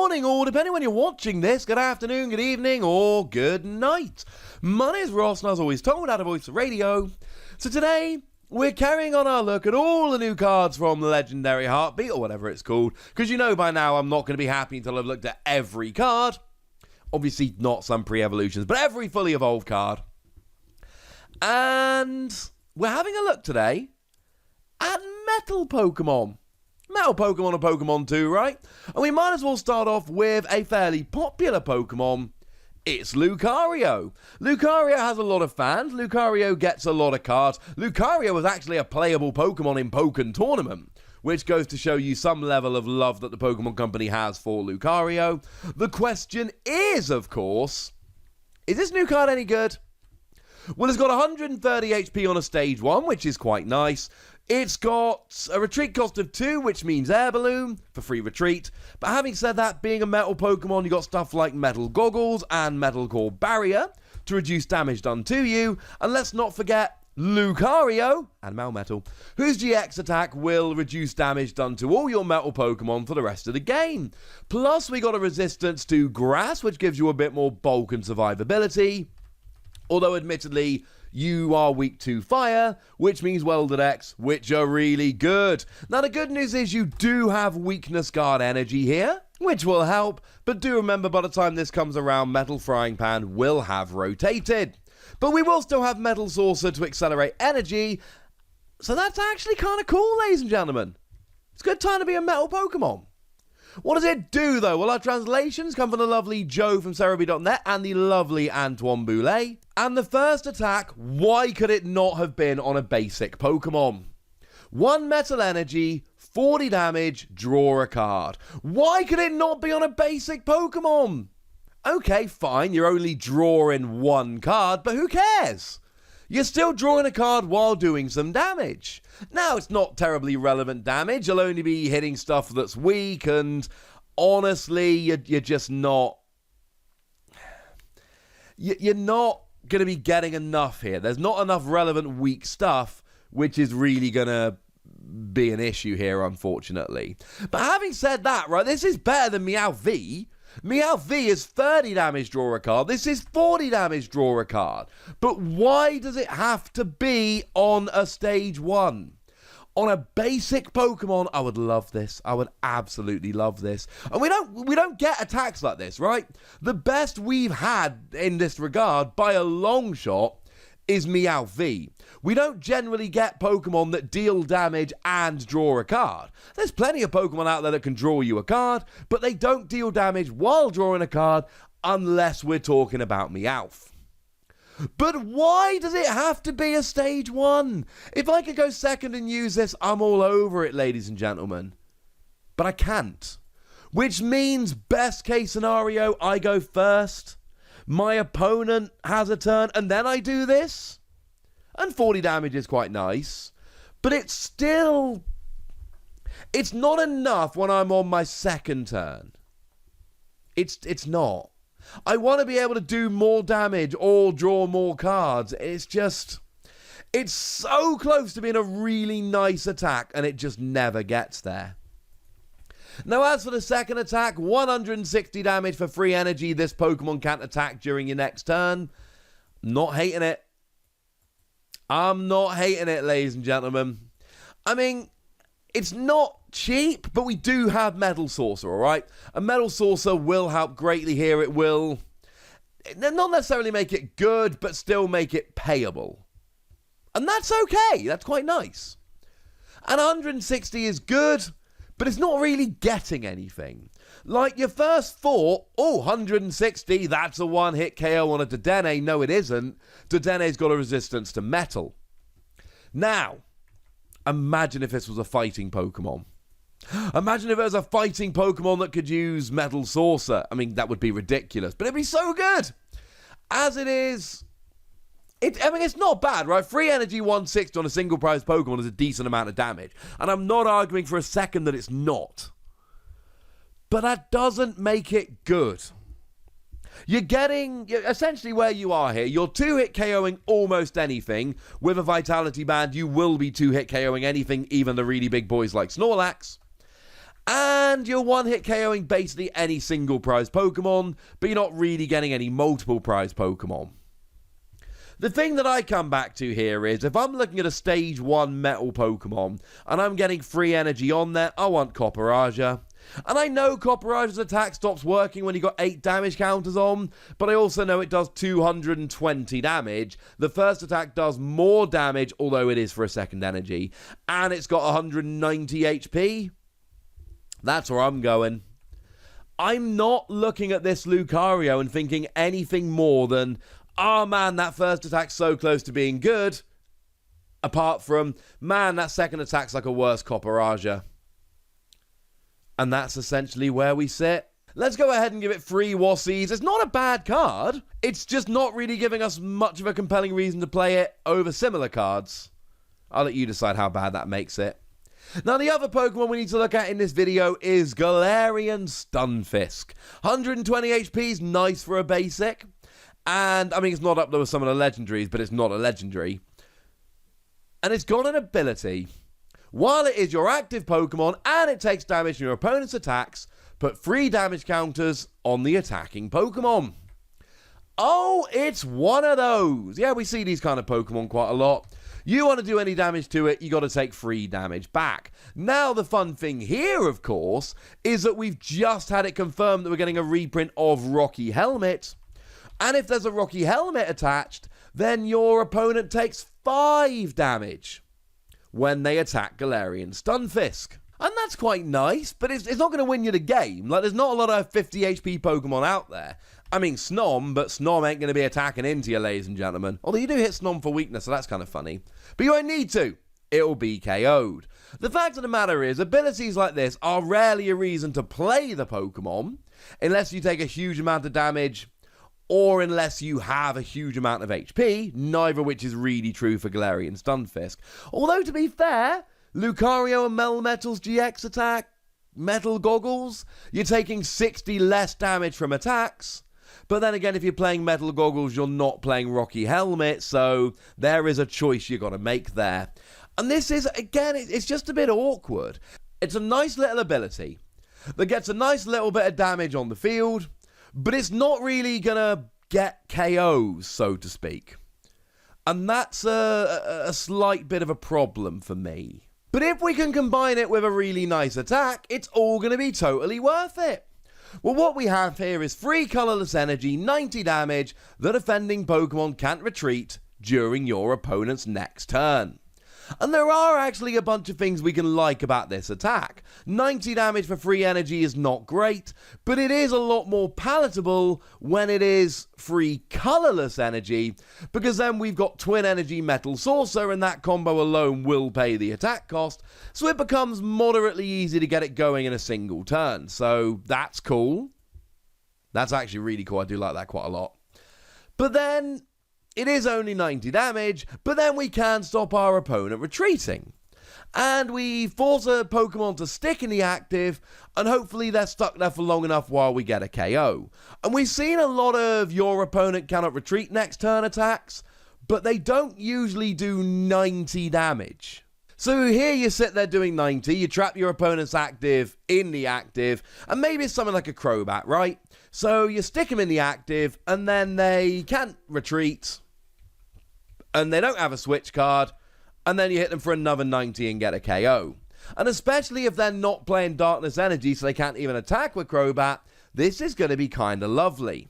morning, or depending when you're watching this, good afternoon, good evening, or good night. My name is Ross, and as always, told out of voice of radio. So today, we're carrying on our look at all the new cards from Legendary Heartbeat, or whatever it's called, because you know by now I'm not going to be happy until I've looked at every card. Obviously, not some pre-evolutions, but every fully evolved card. And we're having a look today at Metal Pokemon. Metal Pokemon and Pokemon 2, right? And we might as well start off with a fairly popular Pokemon. It's Lucario. Lucario has a lot of fans. Lucario gets a lot of cards. Lucario was actually a playable Pokemon in Pokken Tournament, which goes to show you some level of love that the Pokemon Company has for Lucario. The question is, of course, is this new card any good? Well, it's got 130 HP on a stage 1, which is quite nice. It's got a retreat cost of 2, which means Air Balloon for free retreat. But having said that, being a metal Pokemon, you got stuff like Metal Goggles and Metal Core Barrier to reduce damage done to you. And let's not forget Lucario and Melmetal, whose GX attack will reduce damage done to all your metal Pokemon for the rest of the game. Plus, we got a resistance to grass, which gives you a bit more bulk and survivability. Although, admittedly, you are weak to fire, which means Welded X, which are really good. Now, the good news is you do have Weakness Guard energy here, which will help, but do remember by the time this comes around, Metal Frying Pan will have rotated. But we will still have Metal Saucer to accelerate energy, so that's actually kind of cool, ladies and gentlemen. It's a good time to be a metal Pokemon. What does it do, though? Well, our translations come from the lovely Joe from Cerebi.net and the lovely Antoine Boulet. And the first attack, why could it not have been on a basic Pokemon? 1 Metal Energy, 40 damage, draw a card. Why could it not be on a basic Pokemon? Okay, fine, you're only drawing 1 card, but who cares? You're still drawing a card while doing some damage. Now, it's not terribly relevant damage. You'll only be hitting stuff that's weak, and honestly, you're just not... You're not going to be getting enough here. There's not enough relevant weak stuff, which is really going to be an issue here, unfortunately. But having said that, right, this is better than Meow V. Meow V is 30 damage, draw a card. This is 40 damage, draw a card. But why does it have to be on a stage 1? On a basic Pokemon, I would love this. I would absolutely love this. And we don't get attacks like this, right? The best we've had in this regard, by a long shot, is Meow V. We don't generally get Pokemon that deal damage and draw a card. There's plenty of Pokemon out there that can draw you a card, but they don't deal damage while drawing a card unless we're talking about Meowth. But why does it have to be a stage 1? If I could go second and use this, I'm all over it, ladies and gentlemen. But I can't. Which means, best case scenario, I go first. My opponent has a turn, and then I do this. And 40 damage is quite nice. But it's still... It's not enough when I'm on my second turn. It's not. I want to be able to do more damage or draw more cards. It's just... It's so close to being a really nice attack, and it just never gets there. Now, as for the second attack, 160 damage for free energy. This Pokemon can't attack during your next turn. Not hating it. I'm not hating it, ladies and gentlemen. I mean, it's not cheap, but we do have Metal Saucer, alright? A Metal Saucer will help greatly here. It will not necessarily make it good, but still make it payable. And that's okay. That's quite nice. And 160 is good, but it's not really getting anything. Like your first 4, 160, that's a one-hit KO on a Dedenne. No, it isn't. Dedenne's got a resistance to metal. Now, imagine if this was a fighting Pokemon. Imagine if it was a fighting Pokemon that could use Metal Saucer. I mean, that would be ridiculous, but it'd be so good. As it is... it's not bad, right? Free energy 160 on a single prize Pokemon is a decent amount of damage. And I'm not arguing for a second that it's not. But that doesn't make it good. You're getting, essentially where you are here, you're 2-hit KOing almost anything. With a Vitality Band, you will be 2-hit KOing anything, even the really big boys like Snorlax. And you're one-hit KOing basically any single prize Pokemon, but you're not really getting any multiple prize Pokemon. The thing that I come back to here is, if I'm looking at a Stage 1 Metal Pokemon, and I'm getting free energy on there, I want Copperaja. And I know Copperaja's attack stops working when you've got 8 damage counters on, but I also know it does 220 damage. The first attack does more damage, although it is for a second energy, and it's got 190 HP. That's where I'm going. I'm not looking at this Lucario and thinking anything more than, oh man, that first attack's so close to being good. Apart from, man, that second attack's like a worse Copperaja. And that's essentially where we sit. Let's go ahead and give it 3 Wassies. It's not a bad card. It's just not really giving us much of a compelling reason to play it over similar cards. I'll let you decide how bad that makes it. Now, the other Pokemon we need to look at in this video is Galarian Stunfisk. 120 HP is nice for a basic. And, I mean, it's not up there with some of the legendaries, but it's not a legendary. And it's got an ability. While it is your active Pokemon and it takes damage from your opponent's attacks, put 3 damage counters on the attacking Pokemon. Oh, it's one of those. Yeah, we see these kind of Pokemon quite a lot. You want to do any damage to it, you got to take 3 damage back. Now, the fun thing here, of course, is that we've just had it confirmed that we're getting a reprint of Rocky Helmet. And if there's a Rocky Helmet attached, then your opponent takes 5 damage when they attack Galarian Stunfisk. And that's quite nice, but it's not going to win you the game. Like, there's not a lot of 50 HP Pokemon out there. I mean, Snom, but Snom ain't going to be attacking into you, ladies and gentlemen. Although you do hit Snom for weakness, so that's kind of funny. But you won't need to. It'll be KO'd. The fact of the matter is, abilities like this are rarely a reason to play the Pokemon, unless you take a huge amount of damage, or unless you have a huge amount of HP, neither of which is really true for Galarian Stunfisk. Although, to be fair, Lucario and Melmetal's GX attack, Metal Goggles, you're taking 60 less damage from attacks. But then again, if you're playing Metal Goggles, you're not playing Rocky Helmet, so there is a choice you got to make there. And this is, again, it's just a bit awkward. It's a nice little ability that gets a nice little bit of damage on the field, but it's not really going to get KOs, so to speak. And that's a slight bit of a problem for me. But if we can combine it with a really nice attack, it's all going to be totally worth it. Well, what we have here is 3 colourless energy, 90 damage. The defending Pokemon can't retreat during your opponent's next turn. And there are actually a bunch of things we can like about this attack. 90 damage for free energy is not great, but it is a lot more palatable when it is free colourless energy, because then we've got Twin Energy Metal Saucer, and that combo alone will pay the attack cost, so it becomes moderately easy to get it going in a single turn. So that's cool. That's actually really cool. I do like that quite a lot. But then it is only 90 damage, but then we can stop our opponent retreating. And we force a Pokemon to stick in the active, and hopefully they're stuck there for long enough while we get a KO. And we've seen a lot of your opponent cannot retreat next turn attacks, but they don't usually do 90 damage. So here you sit there doing 90, you trap your opponent's active in the active, and maybe it's something like a Crobat, right? So you stick them in the active, and then they can't retreat, and they don't have a switch card, and then you hit them for another 90 and get a KO. And especially if they're not playing Darkness Energy, so they can't even attack with Crobat, this is going to be kind of lovely.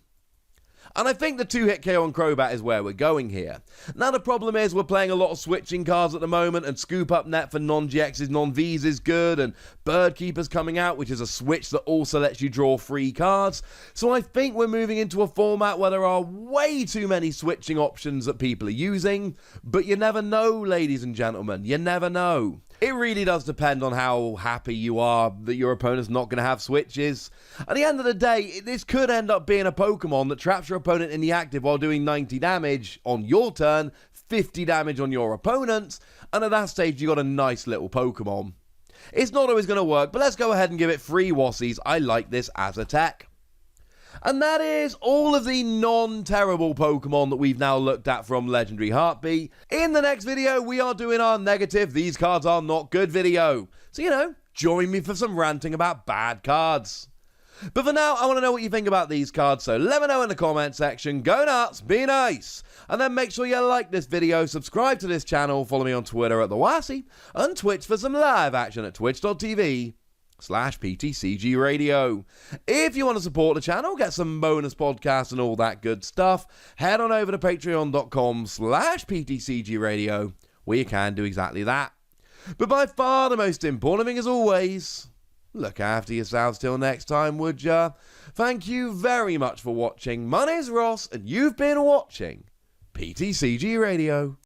And I think the 2-hit KO on Crobat is where we're going here. Now the problem is we're playing a lot of switching cards at the moment, and Scoop Up Net for non-GXs, non-Vs is good, and Bird Keeper's coming out, which is a switch that also lets you draw free cards. So I think we're moving into a format where there are way too many switching options that people are using, but you never know, ladies and gentlemen, you never know. It really does depend on how happy you are that your opponent's not going to have switches. At the end of the day, this could end up being a Pokemon that traps your opponent in the active while doing 90 damage on your turn, 50 damage on your opponent's, and at that stage you got a nice little Pokemon. It's not always going to work, but let's go ahead and give it 3 Wassies. I like this as a tech. And that is all of the non-terrible Pokemon that we've now looked at from Legendary Heartbeat. In the next video, we are doing our negative, these cards are not good video. So, join me for some ranting about bad cards. But for now, I want to know what you think about these cards, so let me know in the comment section. Go nuts, be nice, and then make sure you like this video, subscribe to this channel, follow me on Twitter at TheWassy, and Twitch for some live action at twitch.tv/PTCGRadio. If you want to support the channel, get some bonus podcasts and all that good stuff, head on over to patreon.com/PTCGRadio, where you can do exactly that. But by far the most important thing, as always, look after yourselves till next time, would ya? Thank you very much for watching. My name's Ross, and you've been watching PTCG Radio.